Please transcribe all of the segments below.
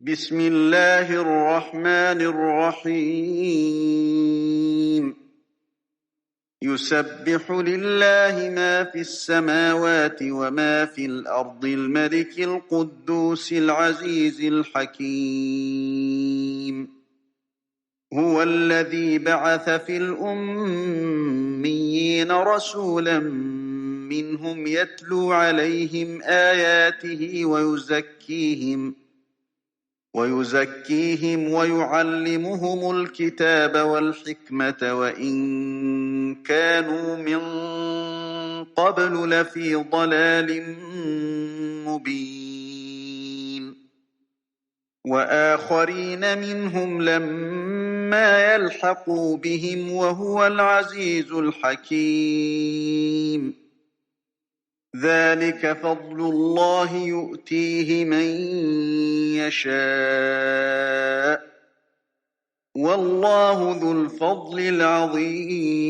بسم الله الرحمن الرحيم يسبح لله ما في السماوات وما في الأرض الملك القدوس العزيز الحكيم هو الذي بعث في الأميين رسولا منهم يتلو عليهم آياته ويزكيهم ويعلمهم الكتاب والحكمة وإن كانوا من قبل لفي ضلال مبين وآخرين منهم لما يلحقوا بهم وهو العزيز الحكيم ذلك فضل الله يؤتيه من يشاء والله ذو الفضل العظيم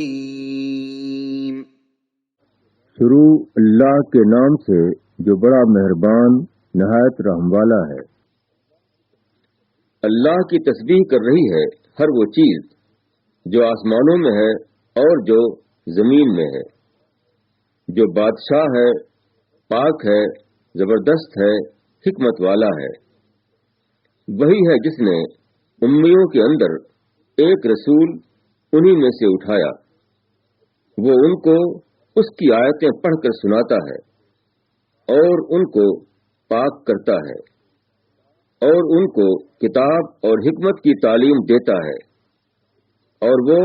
شروع اللہ کے نام سے جو بڑا مہربان نہایت رحم والا ہے۔ اللہ کی تسبیح کر رہی ہے ہر وہ چیز جو آسمانوں میں ہے اور جو زمین میں ہے، جو بادشاہ ہے، پاک ہے، زبردست ہے، حکمت والا ہے۔ وہی ہے جس نے امیوں کے اندر ایک رسول انہی میں سے اٹھایا، وہ ان کو اس کی آیتیں پڑھ کر سناتا ہے اور ان کو پاک کرتا ہے اور ان کو کتاب اور حکمت کی تعلیم دیتا ہے، اور وہ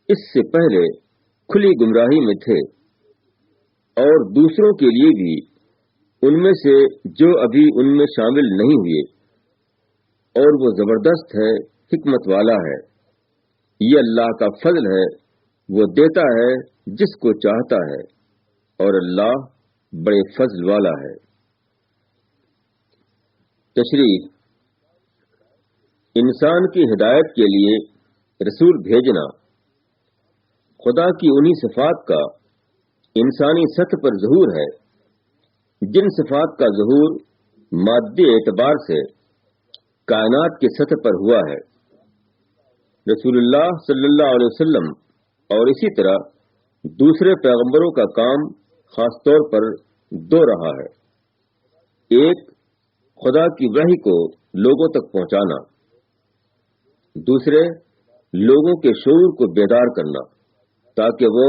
اس سے پہلے کھلی گمراہی میں تھے، اور دوسروں کے لیے بھی ان میں سے جو ابھی ان میں شامل نہیں ہوئے، اور وہ زبردست ہے، حکمت والا ہے۔ یہ اللہ کا فضل ہے، وہ دیتا ہے جس کو چاہتا ہے، اور اللہ بڑے فضل والا ہے۔ تشریح: انسان کی ہدایت کے لیے رسول بھیجنا خدا کی انہی صفات کا انسانی سطح پر ظہور ہے جن صفات کا ظہور مادی اعتبار سے کائنات کی سطح پر ہوا ہے۔ رسول اللہ صلی اللہ علیہ وسلم اور اسی طرح دوسرے پیغمبروں کا کام خاص طور پر دو رہا ہے: ایک، خدا کی وحی کو لوگوں تک پہنچانا، دوسرے، لوگوں کے شعور کو بیدار کرنا تاکہ وہ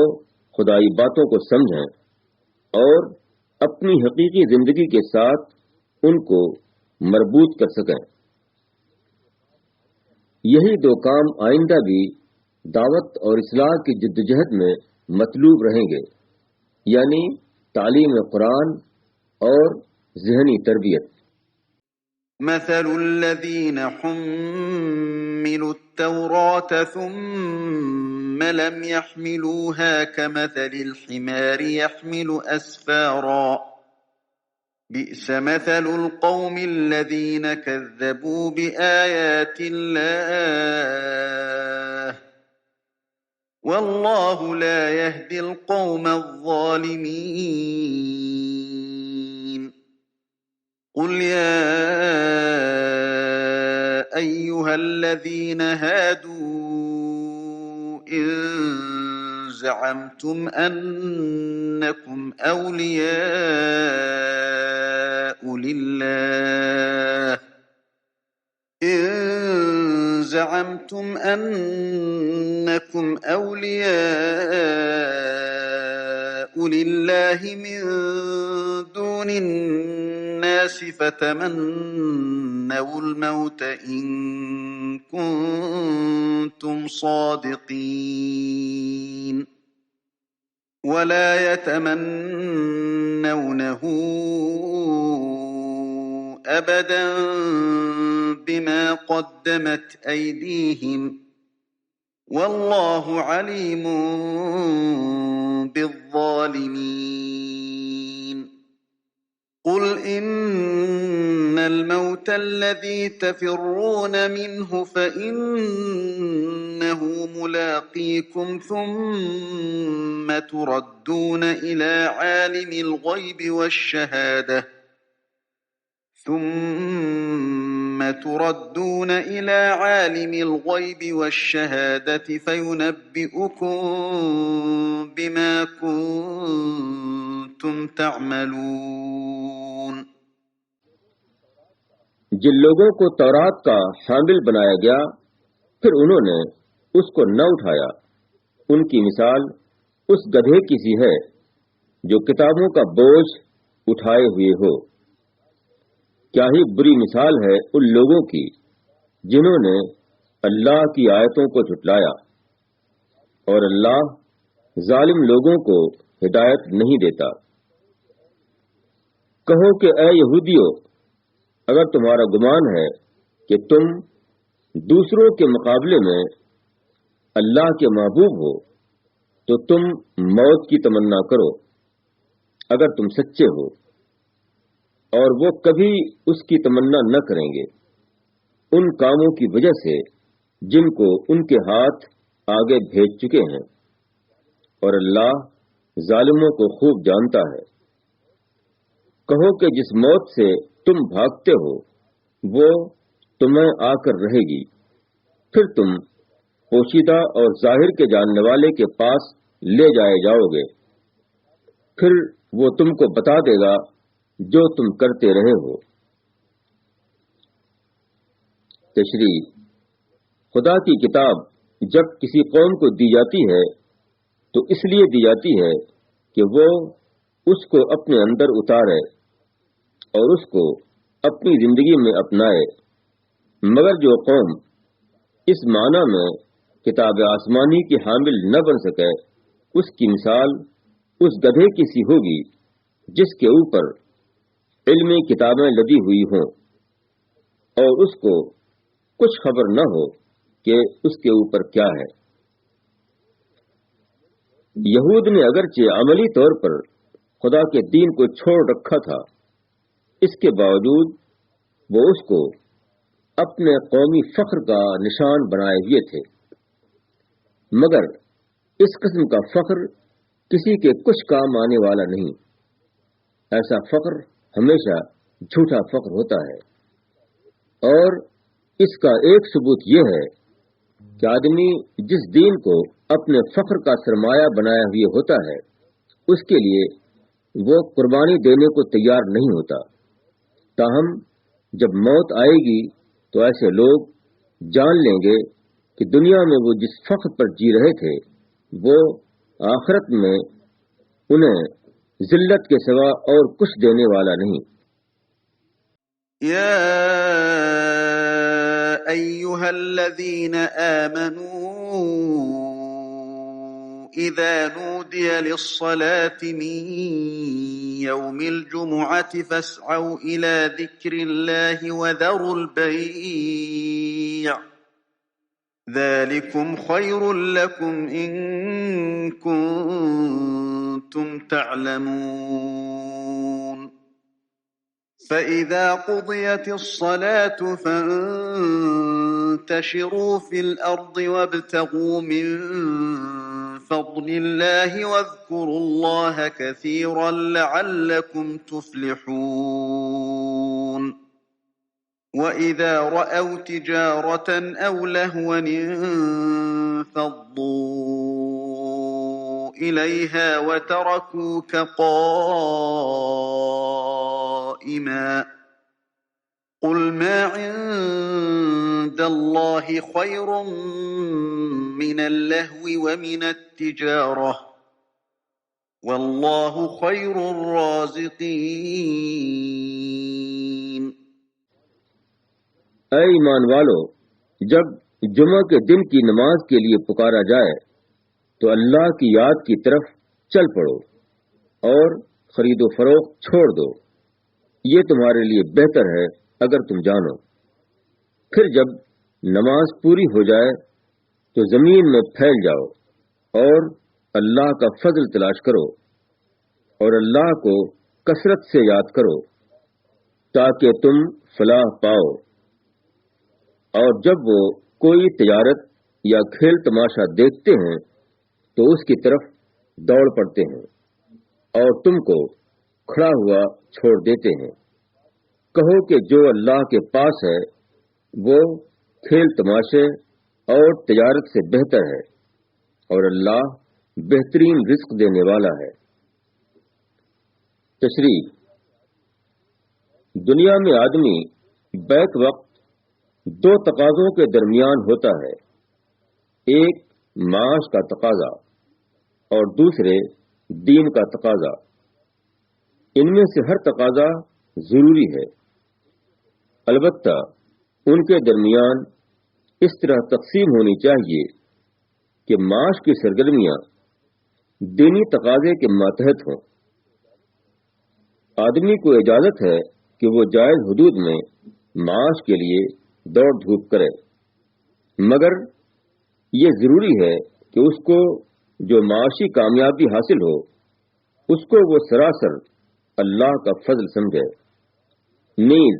خدائی باتوں کو سمجھیں اور اپنی حقیقی زندگی کے ساتھ ان کو مربوط کر سکیں۔ یہی دو کام آئندہ بھی دعوت اور اصلاح کی جدوجہد میں مطلوب رہیں گے، یعنی تعلیم قرآن اور ذہنی تربیت۔ مثل الذين حملوا التوراة ثم لم يحملوها كمثل الحمار يحمل أسفارا بئس مثل القوم الذين كذبوا بآيات الله والله لا يهدي القوم الظالمين قل يا أيها الذين هادوا إن زعمتم أنكم أولياء لله من دون الناس فتمنوا الموت إن كنتم صادقين ولا يتمنونه أبدا بما قدمت أيديهم والله عليم بالظالمين قل إن الموت الذي تفرون منه فإنه ملاقيكم ثم تردون إلى عالم الغيب والشهادة ثم تردون إلى عالم الغيب والشهادة فينبئكم بما كنتم تعملون۔ جن لوگوں کو تورات کا حامل بنایا گیا پھر انہوں نے اس کو نہ اٹھایا، ان کی مثال اس گدھے کی سی ہے جو کتابوں کا بوجھ اٹھائے ہوئے ہو۔ کیا ہی بری مثال ہے ان لوگوں کی جنہوں نے اللہ کی آیتوں کو جھٹلایا، اور اللہ ظالم لوگوں کو ہدایت نہیں دیتا۔ کہو کہ اے یہودیو، اگر تمہارا گمان ہے کہ تم دوسروں کے مقابلے میں اللہ کے محبوب ہو تو تم موت کی تمنا کرو اگر تم سچے ہو، اور وہ کبھی اس کی تمنا نہ کریں گے ان کاموں کی وجہ سے جن کو ان کے ہاتھ آگے بھیج چکے ہیں، اور اللہ ظالموں کو خوب جانتا ہے۔ کہو کہ جس موت سے تم بھاگتے ہو وہ تمہیں آ کر رہے گی، پھر تم پوشیدہ اور ظاہر کے جاننے والے کے پاس لے جائے جاؤ گے، پھر وہ تم کو بتا دے گا جو تم کرتے رہے ہو۔ تشریح: خدا کی کتاب جب کسی قوم کو دی جاتی ہے تو اس لیے دی جاتی ہے کہ وہ اس کو اپنے اندر اتارے اور اس کو اپنی زندگی میں اپنائے، مگر جو قوم اس معنی میں کتاب آسمانی کی حامل نہ بن سکے اس کی مثال اس گدھے کی سی ہوگی جس کے اوپر علمی کتابیں لدی ہوئی ہوں اور اس کو کچھ خبر نہ ہو کہ اس کے اوپر کیا ہے۔ یہود نے اگرچہ عملی طور پر خدا کے دین کو چھوڑ رکھا تھا، اس کے باوجود وہ اس کو اپنے قومی فخر کا نشان بنائے ہوئے تھے، مگر اس قسم کا فخر کسی کے کچھ کام آنے والا نہیں۔ ایسا فخر ہمیشہ جھوٹا فخر ہوتا ہے، اور اس کا ایک ثبوت یہ ہے کہ آدمی جس دین کو اپنے فخر کا سرمایہ بنایا ہوئے ہوتا ہے اس کے لیے وہ قربانی دینے کو تیار نہیں ہوتا۔ تاہم جب موت آئے گی تو ایسے لوگ جان لیں گے کہ دنیا میں وہ جس فخر پر جی رہے تھے وہ آخرت میں انہیں ذلت کے سوا اور کچھ دینے والا نہیں۔ یا ایھا الذین آمنوا اذا نودی للصلاة من یوم الجمعة فاسعوا الى ذکر اللہ وذروا البیع ذلكم خير لكم إن كنتم تعلمون فإذا قضيت الصلاة فانتشروا في الأرض وابتغوا من فضل الله واذكروا الله كثيرا لعلكم تفلحون وَإِذَا رَأَوْا تِجَارَةً أَوْ لَهْوًا انفَضُّوا إِلَيْهَا وَتَرَكُوكَ قَائِمًا قُلْ مَا عِندَ اللَّهِ خَيْرٌ مِّنَ اللَّهْوِ وَمِنَ التِّجَارَةِ وَاللَّهُ خَيْرُ الرَّازِقِينَ۔ اے ایمان والو، جب جمعہ کے دن کی نماز کے لیے پکارا جائے تو اللہ کی یاد کی طرف چل پڑو اور خرید و فروخت چھوڑ دو، یہ تمہارے لیے بہتر ہے اگر تم جانو۔ پھر جب نماز پوری ہو جائے تو زمین میں پھیل جاؤ اور اللہ کا فضل تلاش کرو اور اللہ کو کثرت سے یاد کرو تاکہ تم فلاح پاؤ۔ اور جب وہ کوئی تجارت یا کھیل تماشا دیکھتے ہیں تو اس کی طرف دوڑ پڑتے ہیں اور تم کو کھڑا ہوا چھوڑ دیتے ہیں۔ کہو کہ جو اللہ کے پاس ہے وہ کھیل تماشے اور تجارت سے بہتر ہے، اور اللہ بہترین رزق دینے والا ہے۔ تشریح: دنیا میں آدمی بیک وقت دو تقاضوں کے درمیان ہوتا ہے، ایک معاش کا تقاضا اور دوسرے دین کا تقاضا۔ ان میں سے ہر تقاضا ضروری ہے، البتہ ان کے درمیان اس طرح تقسیم ہونی چاہیے کہ معاش کی سرگرمیاں دینی تقاضے کے ماتحت ہوں۔ آدمی کو اجازت ہے کہ وہ جائز حدود میں معاش کے لیے دوڑ دھوپ کرے، مگر یہ ضروری ہے کہ اس کو جو معاشی کامیابی حاصل ہو اس کو وہ سراسر اللہ کا فضل سمجھے، نیز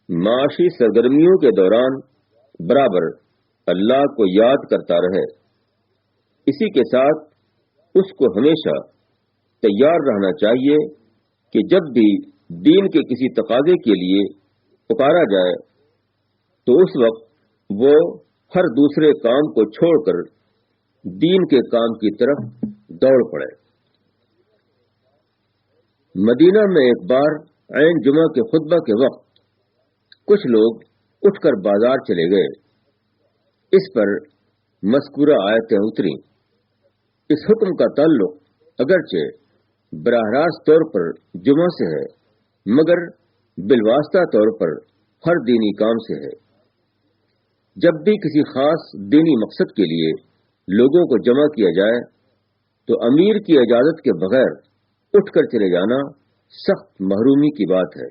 معاشی سرگرمیوں کے دوران برابر اللہ کو یاد کرتا رہے۔ اسی کے ساتھ اس کو ہمیشہ تیار رہنا چاہیے کہ جب بھی دین کے کسی تقاضے کے لیے پکارا جائے تو اس وقت وہ ہر دوسرے کام کو چھوڑ کر دین کے کام کی طرف دوڑ پڑے۔ مدینہ میں ایک بار عین جمعہ کے خطبہ کے وقت کچھ لوگ اٹھ کر بازار چلے گئے۔ اس پر مذکورہ آیتیں اتری۔ اس حکم کا تعلق اگرچہ براہ راست طور پر جمعہ سے ہے، مگر بالواسطہ طور پر ہر دینی کام سے ہے۔ جب بھی کسی خاص دینی مقصد کے لیے لوگوں کو جمع کیا جائے تو امیر کی اجازت کے بغیر اٹھ کر چلے جانا سخت محرومی کی بات ہے۔